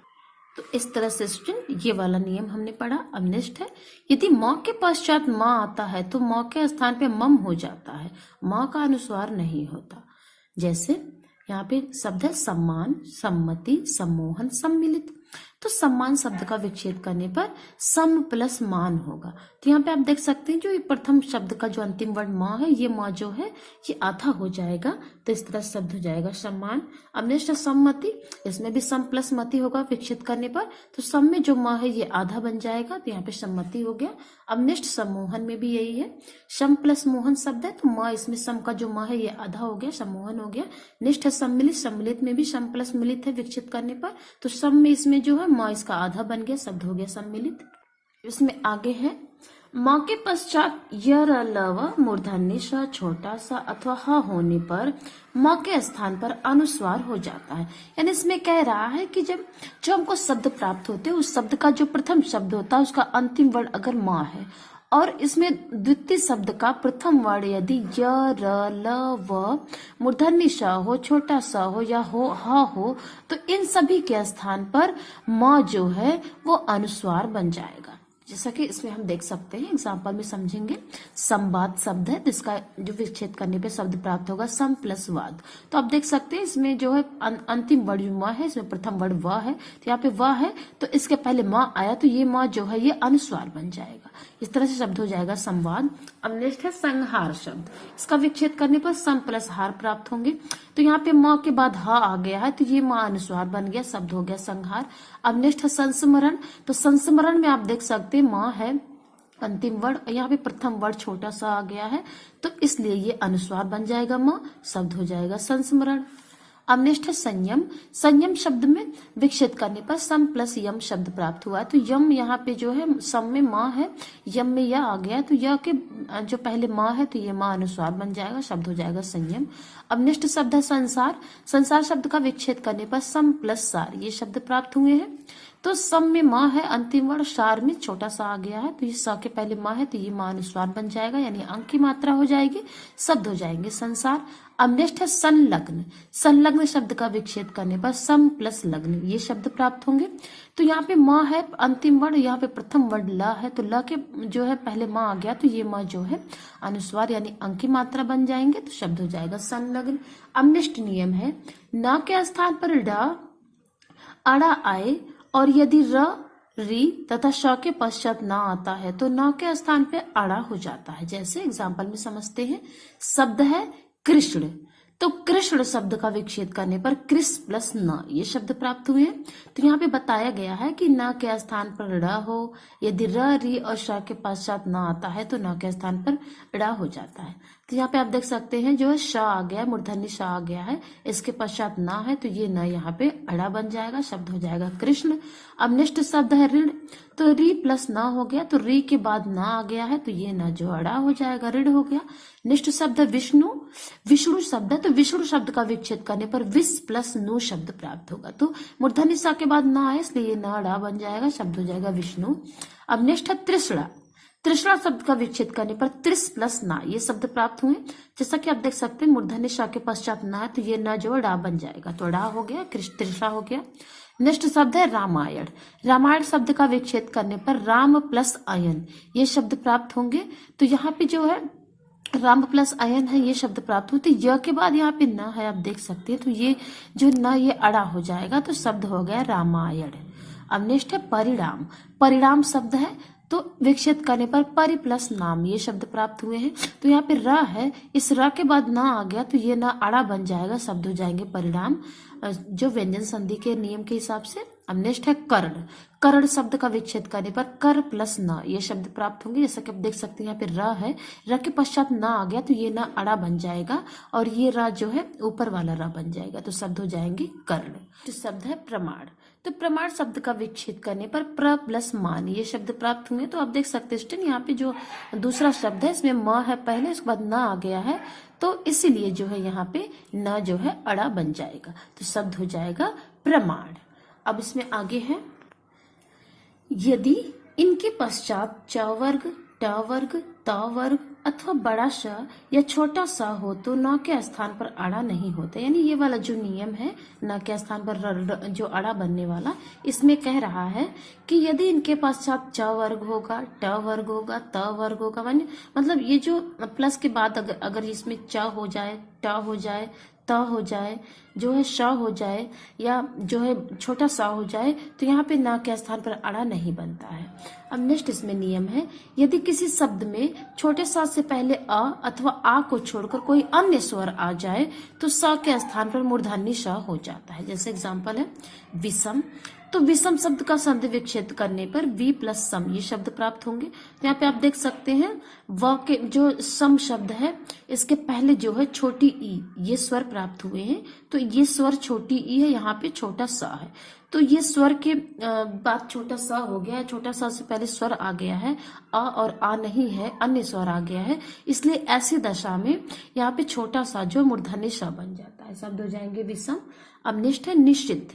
तो इस तरह से स्टूडेंट ये वाला नियम हमने पढ़ा। अब नेक्स्ट है यदि माँ के पश्चात माँ आता है तो माँ के स्थान पे मम हो जाता है, माँ का अनुस्वार नहीं होता। जैसे यहाँ पे शब्द है सम्मान, सम्मति, सम्मोहन, सम्मिलित। तो सम्मान शब्द का विच्छेद करने पर सम प्लस मान होगा। तो यहाँ पे आप देख सकते हैं जो ये प्रथम शब्द का जो अंतिम वर्ण माँ है, ये माँ जो है ये आधा हो जाएगा, तो इस तरह शब्द हो जाएगा सम्मान। अब नेक्स्ट सम्मति, इसमें भी सम प्लस मति होगा विच्छेद करने पर, तो सम में जो माँ है ये आधा बन जाएगा, तो यहाँ पे सम्मति हो गया। अब नेक्स्ट सम्मोहन में भी यही है, सम प्लस मोहन शब्द है, तो माँ इसमें सम का जो माँ है ये आधा हो गया, सम्मोहन हो गया। नेक्स्ट है सम्मिलित। सम्मिलित में भी सम प्लस मिलित है विच्छेद करने पर, तो सम में इसमें जो है माँ इसका आधा बन गया, शब्द हो गया सम्मिलित। इसमें आगे है माँ के पश्चात य र ल व मूर्धन्य स छोटा सा अथवा ह होने पर माँ के स्थान पर अनुस्वार हो जाता है। यानी इसमें कह रहा है कि जब हमको शब्द प्राप्त होते हैं, उस शब्द का जो प्रथम शब्द होता है उसका अंतिम वर्ण अगर माँ है और इसमें द्वितीय शब्द का प्रथम वर्ण यदि य र ल व मूर्धन्य स हो, छोटा सा हो या हो ह हो, तो इन सभी के स्थान पर माँ जो है वो अनुस्वार बन जाएगा। जैसा कि इसमें हम देख सकते हैं, एग्जाम्पल में समझेंगे। संवाद शब्द है, जिसका जो विच्छेद करने पे शब्द प्राप्त होगा सम प्लस वाद। तो आप देख सकते हैं इसमें जो है अंतिम वर्ण जो माँ है, इसमें प्रथम वर्ण व है, तो यहाँ पे व है तो इसके पहले माँ आया, तो ये माँ जो है ये अनुस्वार बन जाएगा। इस तरह से शब्द हो जाएगा संवाद। अब नेक्स्ट है संहार शब्द। इसका विच्छेद करने पर सम प्लस हार प्राप्त होंगे। तो यहाँ पे माँ के बाद ह आ गया है, तो ये माँ अनुस्वार बन गया, शब्द हो गया संहार। अब नेक्स्ट है संस्मरण। तो संस्मरण में आप देख सकते हैं माँ है अंतिम वर्ण, यहाँ पे प्रथम वर्ण छोटा सा आ गया है, तो इसलिए ये अनुस्वार बन जाएगा माँ, शब्द हो जाएगा संस्मरण। अब नेक्स्ट है संयम। संयम शब्द में विच्छेद करने पर सम प्लस यम शब्द प्राप्त हुआ है। तो यम यहाँ पे जो है सम में माँ है, यम में यह आ गया है, तो यह के जो पहले माँ है तो ये माँ अनुस्वार बन जाएगा, शब्द हो जाएगा संयम। अब नेक्स्ट शब्द है संसार। संसार शब्द का विच्छेद करने पर सम प्लस सार ये शब्द प्राप्त हुए हैं। तो सम में माँ है अंतिम वर्ण, सार में छोटा सा आ गया है, तो ये स के पहले माँ है तो ये माँ अनुस्वार बन जाएगा, यानी अंक की मात्रा हो जाएगी, शब्द हो जाएंगे संसार। अब नेक्स्ट है संलग्न। संलग्न शब्द का विच्छेद करने पर सम प्लस लग्न ये शब्द प्राप्त होंगे। तो यहाँ पे माँ है अंतिम वर्ण, यहाँ पे प्रथम वर्ण ल है, तो ल के जो है पहले माँ आ गया, तो ये माँ जो है अनुस्वार यानी अंक की मात्रा बन जाएंगे, तो शब्द हो जाएगा संलग्न। अब नेक्स्ट नियम है न के स्थान पर ड अड़ा आए और यदि र री तथा श के पश्चात ना आता है तो न के स्थान पे अड़ा हो जाता है। जैसे एग्जाम्पल में समझते हैं, शब्द है कृष्ण, तो कृष्ण शब्द का विच्छेद करने पर कृष प्लस न ये शब्द प्राप्त हुए हैं। तो यहाँ पे बताया गया है कि न के स्थान पर ड़ हो, यदि र री और श के पश्चात न आता है तो न के स्थान पर ड़ हो जाता है। तो यहाँ पे आप देख सकते हैं जो है श आ गया है, मूर्धन्य श आ गया है, इसके पश्चात न है तो ये न यहाँ पे अड़ा बन जाएगा, शब्द हो जाएगा कृष्ण। अब नेक्स्ट शब्द है ऋण, तो री प्लस न हो गया, तो री के बाद न आ गया है तो ये न जो अड़ा हो जाएगा, ऋण हो गया। नेक्स्ट शब्द है विष्णु, विष्णु शब्द है, तो विष्णु शब्द का विच्छेद करने पर विष प्लस नु शब्द प्राप्त होगा। तो मूर्धन्य सा के बाद न आए इसलिए न अड़ा बन जाएगा, शब्द हो जाएगा विष्णु। अब नेक्स्ट है त्रिशड़ा, त्रिशड़ा शब्द का विच्छेद करने पर त्रिस प्लस ना ये शब्द प्राप्त हुए। जैसा कि आप देख सकते हैं मूर्धन्य श के पश्चात ना है तो ये न जो अड़ा बन जाएगा, तो अड़ा हो गया, त्रिशड़ा हो गया। नेक्स्ट शब्द है रामायण, रामायण शब्द का विच्छेद करने पर राम प्लस अयन ये शब्द प्राप्त होंगे। तो यहाँ पे जो है राम प्लस अयन है ये शब्द प्राप्त होते, य के बाद यहाँ पे न है आप देख सकते हैं, तो ये जो न ये अड़ा हो जाएगा, तो शब्द हो गया रामायण। अब नेक्स्ट है परिणाम, परिणाम शब्द है तो विच्छेद करने पर परि प्लस नाम ये शब्द प्राप्त हुए हैं। तो यहाँ पे र है, इस र के बाद ना आ गया तो ये ना अड़ा बन जाएगा, शब्द हो जाएंगे परिणाम, जो व्यंजन संधि के नियम के हिसाब से। अब नेक्स्ट है कर्ण, कर्ण शब्द का विच्छेद करने पर कर प्लस न ये शब्द प्राप्त होंगे। जैसा कि आप देख सकते हैं यहाँ पे र है, र के पश्चात ना आ गया तो ये ना अड़ा बन जाएगा और ये र जो है ऊपर वाला र बन जाएगा, तो शब्द हो जाएंगे कर्ण। तो शब्द है प्रमाण, तो प्रमाण शब्द का विच्छेद करने पर प्र प्लस मान ये शब्द प्राप्त हुए। तो आप देख सकते हैं यहाँ पे जो दूसरा शब्द है इसमें म है पहले, उसके बाद न आ गया है, तो इसीलिए जो है यहाँ पे न जो है अड़ा बन जाएगा, तो शब्द हो जाएगा प्रमाण। अब इसमें आगे है, यदि इनके पश्चात च वर्ग, ट वर्ग, त वर्ग अथवा बड़ा श या छोटा सा हो तो न के स्थान पर अड़ा नहीं होता। यानी ये वाला जो नियम है न के स्थान पर जो अड़ा बनने वाला, इसमें कह रहा है कि यदि इनके पश्चात च वर्ग होगा, ट वर्ग होगा, त वर्ग होगा, मतलब ये जो प्लस के बाद अगर इसमें च हो जाए, ट हो जाए, त हो जाए, जो है श हो जाए या जो है छोटा सा हो जाए, तो यहाँ पे ना के स्थान पर अड़ा नहीं बनता है। अब नेक्स्ट इसमें नियम है, यदि किसी शब्द में छोटे सा से पहले अ अथवा आ को छोड़कर कोई अन्य स्वर आ जाए तो स के स्थान पर मूर्धन्य श हो जाता है। जैसे एग्जाम्पल है विषम, तो विषम शब्द का संधि विच्छेद करने पर वी प्लस सम ये शब्द प्राप्त होंगे। तो यहाँ पे आप देख सकते हैं व के जो सम शब्द है इसके पहले जो है छोटी ई ये स्वर प्राप्त हुए हैं, तो ये स्वर छोटी ई है, यहाँ पे छोटा सा है, तो ये स्वर के बाद छोटा सा हो गया है, छोटा सा से पहले स्वर आ गया है, अ और आ नहीं है, अन्य स्वर आ गया है, इसलिए ऐसी दशा में यहाँ पे छोटा सा जो मूर्धन्य श बन जाता है, शब्द हो जाएंगे विषम। अब नेक्स्ट है निषिद्ध,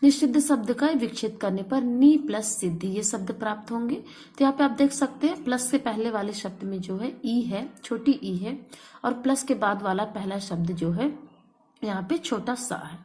निषिद्ध शब्द का विच्छेद करने पर नी प्लस सिद्धि ये शब्द प्राप्त होंगे। तो यहाँ पे आप देख सकते हैं प्लस से पहले वाले शब्द में जो है ई है, छोटी ई है, और प्लस के बाद वाला पहला शब्द जो है यहाँ पे छोटा सा है,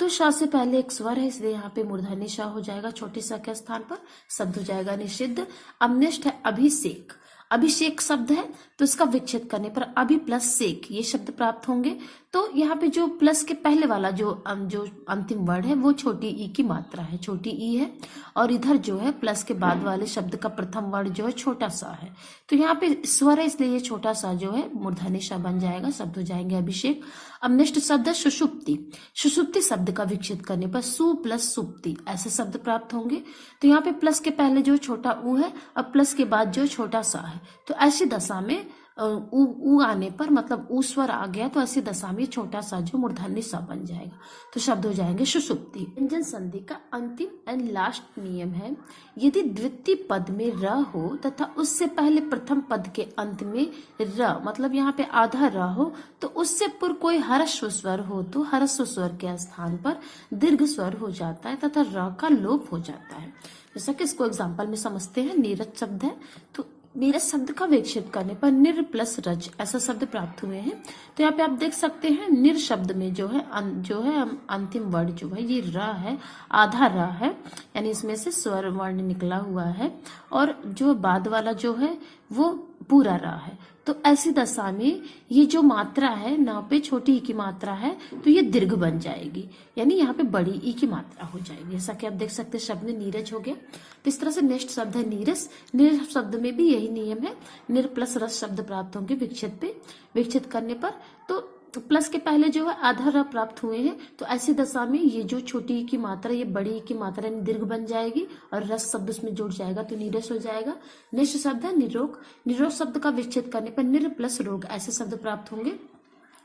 तो श से पहले एक स्वर है इसलिए यहाँ पे मूर्धन्य श हो जाएगा छोटे सा के स्थान पर, शब्द हो जाएगा निषिद्ध। अब नेक्स्ट है अभिषेक, अभिषेक शब्द है तो इसका विच्छेद करने पर अभि प्लस सेक ये शब्द प्राप्त होंगे। तो यहाँ पे जो प्लस के पहले वाला जो अंतिम वर्ड है वो छोटी ई की मात्रा है, छोटी ई है, और इधर जो है प्लस के बाद वाले शब्द का प्रथम वर्ड जो है छोटा सा है, तो यहाँ पे स्वर है इसलिए ये छोटा सा जो है मूर्धन्य श बन जाएगा, शब्द हो जाएंगे अभिषेक। अब नेक्स्ट शब्द है सुषुप्ति, सुषुप्ति शब्द का विच्छेद करने पर सु प्लस सुप्ति ऐसे शब्द प्राप्त होंगे। तो यहाँ पे प्लस के पहले जो छोटा ऊ है और प्लस के बाद जो छोटा सा है, तो ऐसी दशा में ऊ आने पर मतलब ऊ स्वर आ गया तो ऐसी दशा में छोटा सा जो मूर्धन्य सा बन जाएगा, तो शब्द हो जाएंगे सुषुप्ति। व्यंजन संधि का अंतिम एंड लास्ट नियम है, यदि द्वितीय पद में र हो तथा उससे पहले प्रथम पद के अंत में र मतलब यहाँ पे आधा र हो तो उससे पूर्व कोई हर्स्व स्वर हो तो हर्स्व स्वर के स्थान पर दीर्घ स्वर हो जाता है तथा र का लोप हो जाता है। जैसा कि इसको एग्जाम्पल में समझते हैं, नीरज शब्द है तो नीरज शब्द का विच्छेद करने पर निर प्लस रज ऐसा शब्द प्राप्त हुए हैं। तो यहाँ पे आप देख सकते हैं निर शब्द में जो है अंतिम वर्ड जो है ये र है, आधा र है, यानी इसमें से स्वर वर्ण निकला हुआ है, और जो बाद वाला जो है वो पूरा र है। तो ऐसी दशा में ये जो मात्रा है ना पे छोटी ई की मात्रा है तो ये दीर्घ बन जाएगी, यानी यहाँ पे बड़ी ई की मात्रा हो जाएगी। जैसा कि आप देख सकते हैं शब्द में नीरज हो गया। तो इस तरह से नेक्स्ट शब्द है नीरस, नीरस शब्द में भी यही नियम है, निर प्लस रस शब्द प्राप्त होंगे विच्छेद पे, विच्छेद करने पर। तो प्लस के पहले जो है आधा र प्राप्त हुए हैं, तो ऐसी दशा में ये जो छोटी ई की मात्रा ये बड़ी ई की मात्रा यानी दीर्घ बन जाएगी और रस शब्द उसमें जुड़ जाएगा तो नीरस हो जाएगा। नेक्स्ट शब्द है निरोग। निरोग शब्द का विच्छेद करने पर निर प्लस रोग ऐसे शब्द प्राप्त होंगे।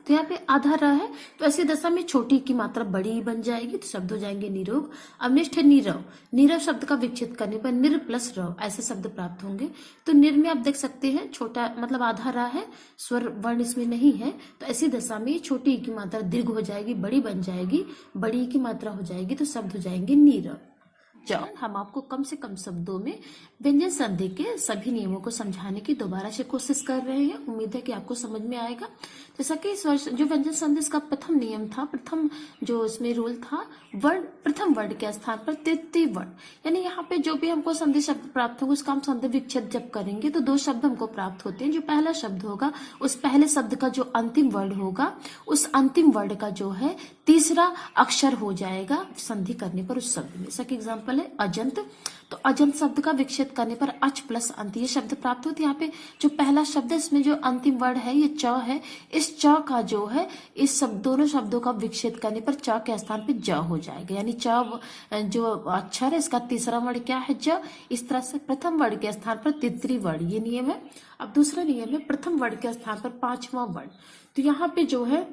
तो यहाँ पे आधा र है, तो ऐसी दशा में छोटी की मात्रा बड़ी बन जाएगी तो शब्द हो जाएंगे निरोग। अब नेक्स्ट है नीरव। नीरव शब्द का विच्छेद करने पर निर प्लस रव ऐसे शब्द प्राप्त होंगे। तो निर में आप देख सकते हैं छोटा मतलब आधा र है, स्वर वर्ण इसमें नहीं है, तो ऐसी दशा में छोटी ई की मात्रा दीर्घ हो जाएगी, बड़ी बन जाएगी, बड़ी ई की मात्रा हो जाएगी तो शब्द हो जाएंगे नीरव। जाओ हम आपको कम से कम शब्दों में व्यंजन संधि के सभी नियमों को समझाने की दोबारा से कोशिश कर रहे हैं। उम्मीद है कि आपको समझ में आएगा। जैसा कि इस वर्ष जो व्यंजन संधि का प्रथम नियम था, प्रथम जो इसमें रूल था, वर्ण प्रथम वर्ण के स्थान पर तृतीय वर्ण, यानी यहाँ पे जो भी हमको संधि शब्द प्राप्त होगा उसका हम संधि विच्छेद जब करेंगे तो दो शब्द हमको प्राप्त होते हैं। जो पहला शब्द होगा उस पहले शब्द का जो अंतिम वर्ण होगा उस अंतिम वर्ण का जो है तीसरा अक्षर हो जाएगा संधि करने पर उस शब्द में। जैसा कि एग्जाम्पल है अजंत, तो अजंत शब्द का विच्छेद करने पर अच प्लस अंत ये शब्द प्राप्त होते हैं। यहाँ पे जो पहला शब्द है इसमें जो अंतिम वर्ण है ये च है, इस च का जो है इस दोनों शब्दों का विच्छेद करने पर च के स्थान पे ज हो जाएगा, यानी च जो अक्षर है इसका तीसरा वर्ण क्या है ज। इस तरह से प्रथम वर्ण के स्थान पर तृतीय वर्ण ये नियम है। अब दूसरा नियम है प्रथम वर्ण के स्थान पर पांचवा वर्ण। तो यहाँ पे जो है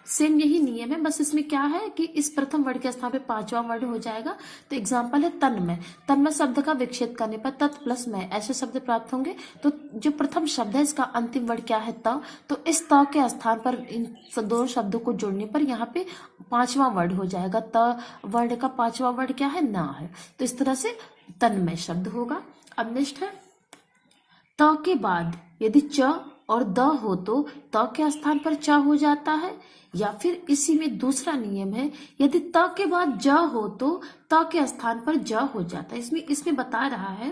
सेम यही नियम है, बस इसमें क्या है कि इस प्रथम वर्ण के स्थान पे पांचवा वर्ण हो जाएगा। तो एग्जाम्पल है तन्मय। तन्मय शब्द का विच्छेद करने पर तत् प्लस मय ऐसे शब्द प्राप्त होंगे। तो जो प्रथम शब्द है इसका अंतिम वर्ण क्या है त, तो इस त के स्थान पर इन दोनों शब्दों को जोड़ने पर यहाँ पे पांचवा वर्ण हो जाएगा। त वर्ण का पांचवा वर्ण क्या है ना है, तो इस तरह से तन्मय शब्द होगा। अब नेक्स्ट है त के बाद यदि च और द हो तो त के स्थान पर च हो जाता है, या फिर इसी में दूसरा नियम है यदि त के बाद ज हो तो त के स्थान पर ज हो जाता है। इसमें बता रहा है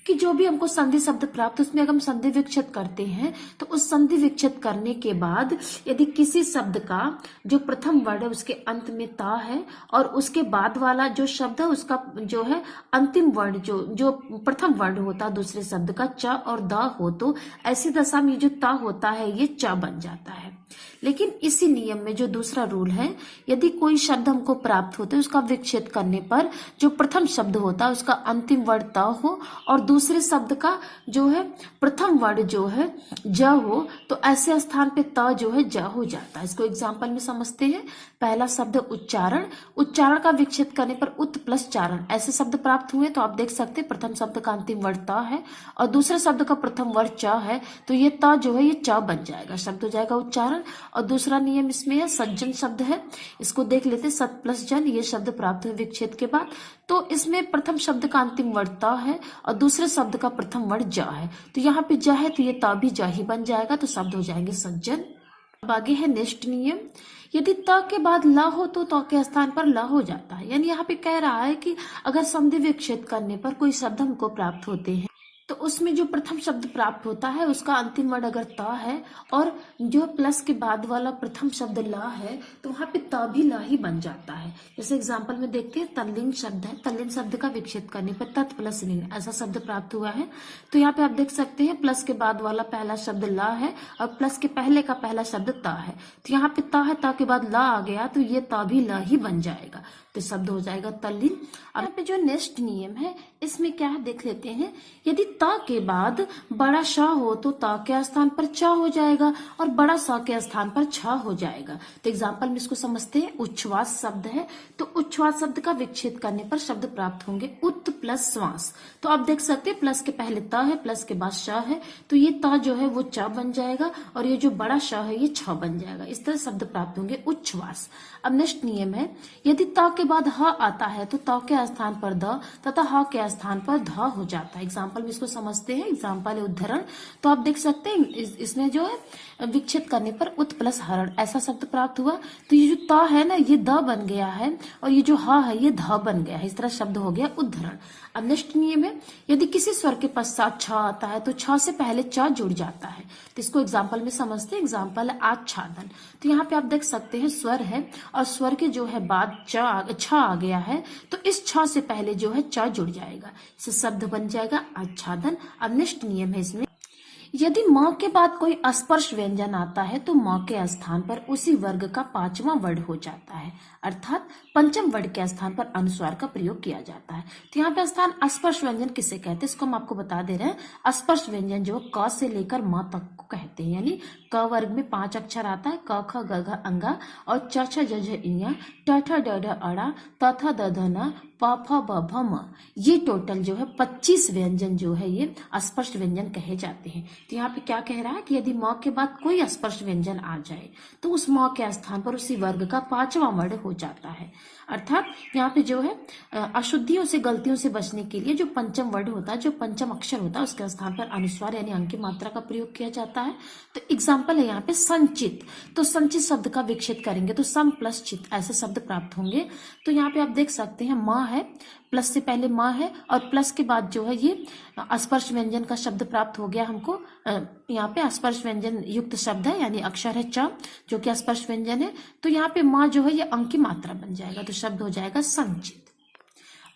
कि जो भी हमको संधि शब्द प्राप्त उसमें अगर हम संधि विच्छेद करते हैं तो उस संधि विच्छेद करने के बाद यदि किसी शब्द का जो प्रथम वर्ण है उसके अंत में ता है और उसके बाद वाला जो शब्द है उसका जो है अंतिम वर्ण जो प्रथम वर्ण होता है दूसरे शब्द का च और द हो तो ऐसी दशा में जो ता होता है ये च बन जाता है। लेकिन इसी नियम में जो दूसरा रूल है यदि कोई शब्द हमको प्राप्त होता है उसका विच्छेद करने पर जो प्रथम शब्द होता है उसका अंतिम वर्ण त हो और दूसरे शब्द का जो है प्रथम वर्ण जो है ज हो तो ऐसे स्थान पे त जो है ज हो जाता है। इसको एग्जाम्पल में समझते हैं। पहला शब्द उच्चारण। उच्चारण का विच्छेद करने पर उत प्लस चारण ऐसे शब्द प्राप्त हुए। तो आप देख सकते हैं प्रथम शब्द का अंतिम वर्ण त है और दूसरे शब्द का प्रथम वर्ण च है, तो ये त जो है ये च बन जाएगा, शब्द हो जाएगा उच्चारण। और दूसरा नियम इसमें है सज्जन शब्द है, इसको देख लेते सत प्लस जन ये शब्द प्राप्त हुए विच्छेद के बाद। तो इसमें प्रथम शब्द का अंतिम वर्ण त है और दूसरे शब्द का प्रथम वर्ण ज है, तो यहाँ पे ज है तो ये त भी ज ही बन जाएगा, तो शब्द हो जाएंगे सज्जन। अब आगे है नेक्स्ट नियम। यदि त के बाद ल हो तो त के स्थान पर ल हो जाता है। यानी यहाँ पे कह रहा है कि अगर संधि विच्छेद करने पर कोई शब्द हमको प्राप्त होते हैं तो उसमें जो प्रथम शब्द प्राप्त होता है उसका अंतिम वर्ण अगर त है और जो प्लस के बाद वाला प्रथम शब्द ल है तो वहां पे त भी ल ही बन जाता है। जैसे एग्जांपल में देखते हैं तल्लिंग शब्द है, तल्लिंग शब्द का विच्छेद करने पर तत् प्लस लिंग ऐसा शब्द प्राप्त हुआ है। तो यहाँ पे आप देख सकते हैं प्लस के बाद वाला पहला शब्द ल है और प्लस के पहले का पहला शब्द त है, तो यहाँ पे त है, त के बाद ल आ गया तो ये त भी ल ही बन जाएगा, तो शब्द हो जाएगा तल्लीन। अब यहाँ पे जो नेक्स्ट नियम है इसमें क्या है देख लेते हैं। यदि त के बाद बड़ा श हो तो त के स्थान पर च हो जाएगा और बड़ा स के स्थान पर छ हो जाएगा। तो एग्जाम्पल में इसको समझते हैं। उच्छ्वास शब्द है, तो उच्छ्वास शब्द का विच्छेद करने पर शब्द प्राप्त होंगे उत प्लस श्वास। तो आप देख सकते हैं प्लस के पहले त है, प्लस के बाद श है, तो ये त जो है वो च बन जाएगा और ये जो बड़ा श है ये छ बन जाएगा। इस तरह शब्द प्राप्त होंगे उच्छ्वास। अब नेक्स्ट नियम है यदि त के बाद ह आता है तो त के स्थान पर द तथा ह के स्थान पर ध हो जाता है। एग्जाम्पल में इसको समझते हैं। एग्जाम्पल है उद्धरण। तो आप देख सकते हैं इसमें जो है विच्छेद करने पर उत प्लस हरण ऐसा शब्द प्राप्त हुआ। तो ये जो त है ना ये द बन गया है और ये जो ह है ये ध बन गया है, इस तरह शब्द हो गया उद्धरण। अब नेक्स्ट नियम है यदि किसी स्वर के पश्चात छ आता है तो छ से पहले च जुड़ जाता है। तो इसको एग्जाम्पल में समझते हैं। एग्जाम्पल है आच्छादन। तो यहाँ पे आप देख सकते हैं स्वर है और स्वर के जो है बाद छ आ गया है, तो इस छ से पहले जो है च जुड़ जाएगा, इससे शब्द बन जाएगा आच्छादन। अब नेक्स्ट नियम है इसमें यदि म के बाद कोई अस्पर्श व्यंजन आता है तो म के स्थान पर उसी वर्ग का पांचवा वर्ण हो जाता है, अर्थात पंचम वर्ण के स्थान पर अनुस्वार का प्रयोग किया जाता है। तो यहाँ पे स्थान अस्पर्श व्यंजन किसे कहते हैं, इसको हम आपको बता दे रहे हैं। अस्पर्श व्यंजन जो क से लेकर म तक को कहते हैं, यानी क वर्ग में 5 अक्षर आता है, क ख ग घ अंगा और च छ ज झ इया, ट ठ ड ढ अड़ा, त थ द ध न, प फ ब भ म, ये टोटल जो है 25 व्यंजन जो है ये अस्पर्श व्यंजन कहे जाते हैं। तो यहाँ पे क्या कह रहा है कि यदि म के बाद कोई अस्पर्श व्यंजन आ जाए तो उस म के स्थान पर उसी वर्ग का पांचवा वर्ण हो जाता है, अर्थात यहाँ पे जो है अशुद्धियों से, गलतियों से बचने के लिए जो पंचम वर्ण होता है, जो पंचम अक्षर होता है, उसके स्थान पर अनुस्वार यानी अंग की मात्रा का प्रयोग किया जाता है। तो एग्जाम्पल है यहाँ पे संचित। तो संचित शब्द का विच्छेद करेंगे तो सम प्लस चित ऐसे शब्द प्राप्त होंगे। तो यहाँ पे आप देख सकते हैं म है, प्लस से पहले म है और प्लस के बाद जो है ये स्पर्श व्यंजन का शब्द प्राप्त हो गया हमको। यहाँ पे स्पर्श व्यंजन युक्त शब्द है, यानी अक्षर है च जो कि स्पर्श व्यंजन है। तो यहाँ पे म जो है ये अंग की मात्रा बन जाएगा, तो शब्द हो जाएगा संचित।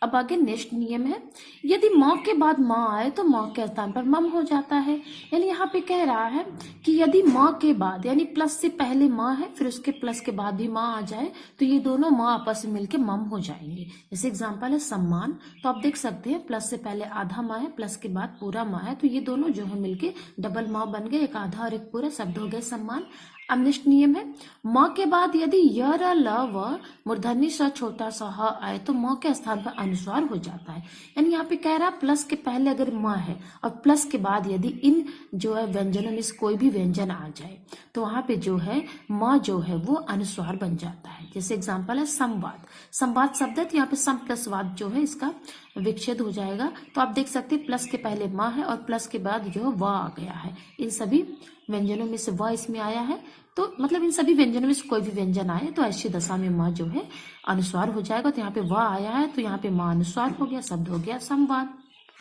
अब आगे नेक्स्ट नियम है, यदि म के बाद म आए तो म के स्थान पर मम हो जाता है। यानी यहाँ पे कह रहा है कि यदि म के बाद, यानी प्लस से पहले म है फिर उसके प्लस के बाद भी म आ जाए तो ये दोनों म आपस में मिलके मम हो जाएंगे। जैसे एग्जांपल है सम्मान। तो आप देख सकते हैं प्लस से पहले आधा म है, प्लस के बाद पूरा म है, तो ये दोनों जो है मिलके डबल म बन गए, एक आधा और एक पूरा, शब्द हो गए सम्मान। अब नेक्स्ट नियम है, म के बाद यदि य र ल व मूर्धन्य स छोटा सा ह आए तो म के स्थान पर अनुस्वार हो जाता है। यानी यहाँ पे कह रहा है प्लस के पहले अगर म है और प्लस के बाद यदि इन जो है व्यंजनों में से कोई भी व्यंजन आ जाए तो वहां पे जो है म जो है वो अनुस्वार बन जाता है। जैसे एग्जाम्पल है संवाद। संवाद शब्द है तो यहाँ पे सम प्लस वाद जो है इसका विच्छेद हो जाएगा। तो आप देख सकते हैं प्लस के पहले म है और प्लस के बाद जो है व आ गया है। इन सभी व्यंजनों में से व इसमें आया है, तो मतलब इन सभी व्यंजनों में से कोई भी व्यंजन आए तो ऐसी दशा में म जो है अनुस्वार हो जाएगा। तो यहाँ पे व आया है तो यहाँ पे म अनुस्वार हो गया, शब्द हो गया संवाद।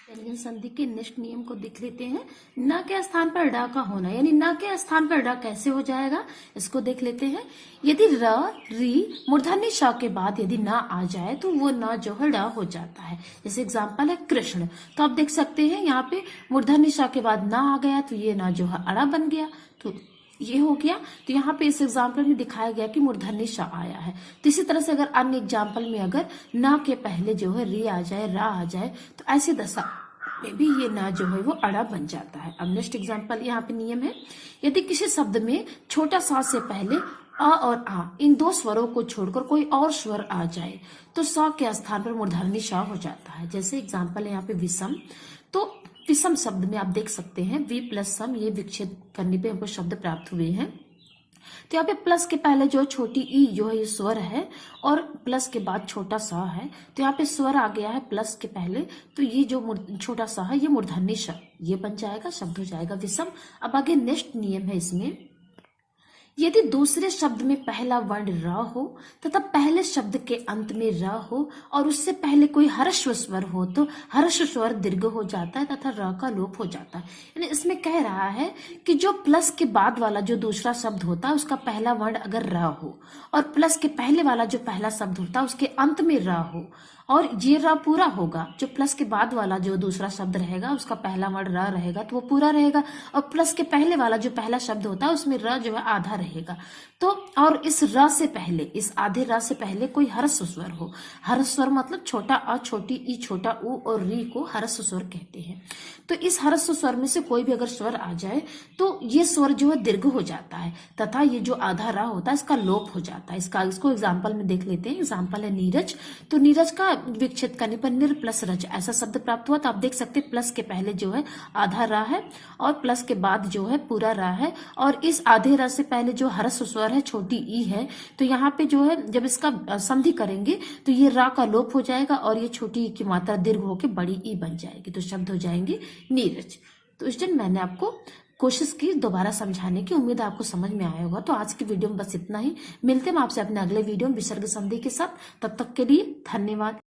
व्यंजन संधि के नेक्स्ट नियम को देख लेते हैं। न के स्थान पर ड का होना, यानी न के स्थान पर ड कैसे हो जाएगा इसको देख लेते हैं। यदि र री मूर्धन्य श के बाद यदि न आ जाए तो वो न जो है ड हो जाता है। जैसे एग्जाम्पल है कृष्ण। तो आप देख सकते हैं यहाँ पे मूर्धन्य श के बाद न आ गया तो ये न जो है अड़ा बन गया, तो ये हो गया। तो यहाँ पे इस एग्जाम्पल में दिखाया गया कि मूर्धन्य श आया है। तो इसी तरह से अगर अन्य एग्जाम्पल में अगर न के पहले जो है री आ जाए, रा आ जाए तो ऐसी दशा में भी ये ना जो है वो अड़ा बन जाता है। अब नेक्स्ट एग्जाम्पल यहाँ पे नियम है, यदि किसी शब्द में छोटा सा से पहले अ और आ इन दो स्वरों को छोड़कर कोई और स्वर आ जाए तो स के स्थान पर मूर्धन्य श हो जाता है। जैसे एग्जाम्पल है यहाँ पे विषम। तो विषम शब्द में आप देख सकते हैं वी प्लस सम, ये विच्छेद करने पे हमको शब्द प्राप्त हुए हैं। तो यहाँ पे प्लस के पहले जो छोटी ई जो है ये स्वर है और प्लस के बाद छोटा सा है, तो यहाँ पे स्वर आ गया है प्लस के पहले, तो ये जो छोटा सा है ये मूर्धन्य श ये बन जाएगा, शब्द हो जाएगा विषम। अब आगे नेक्स्ट नियम है इसमें, यदि दूसरे शब्द में पहला वर्ण र हो तथा पहले शब्द के अंत में र हो और उससे पहले कोई हर्ष स्वर हो तो हर्ष स्वर दीर्घ हो जाता है तथा र का लोप हो जाता है। यानी इसमें कह रहा है कि जो प्लस के बाद वाला जो दूसरा शब्द होता है उसका पहला वर्ण अगर र हो और प्लस के पहले वाला जो पहला शब्द होता है उसके अंत में र हो और ये र पूरा होगा, जो प्लस के बाद वाला जो दूसरा शब्द रहेगा उसका पहला वर्ण र रहेगा तो वो पूरा रहेगा, और प्लस के पहले वाला जो पहला शब्द होता है उसमें र जो है आधा रहेगा। तो और इस र से पहले, इस आधे र से पहले कोई हर्ष स्वर हो, हर्ष स्वर मतलब छोटा अ, छोटी ई, छोटा उ और री को हर्ष स्वर कहते हैं। तो इस हर्ष स्वर में से कोई भी अगर स्वर आ जाए तो ये स्वर जो है दीर्घ हो जाता है तथा ये जो आधा र होता है इसका लोप हो जाता है। इसको एग्जाम्पल में देख लेते हैं। एग्जाम्पल है नीरज। तो नीरज का विच्छेद करने पर निर प्लस रज ऐसा शब्द प्राप्त हुआ। तो आप देख सकते हैं प्लस के पहले जो है आधा रा है और प्लस के बाद जो है पूरा रा है, और इस आधे रा से पहले जो हर्ष स्वर है छोटी ई है, तो यहाँ पे जो है जब इसका संधि करेंगे तो ये रा का लोप हो जाएगा और ये छोटी ई की मात्रा दीर्घ होकर बड़ी ई बन जाएगी, तो शब्द हो जाएंगे नीरज। तो इस दिन मैंने आपको कोशिश की दोबारा समझाने की, उम्मीद है आपको समझ में आया होगा। तो आज की वीडियो में बस इतना ही। मिलते हैं आपसे अपने अगले वीडियो में विसर्ग संधि के साथ। तब तक के लिए धन्यवाद।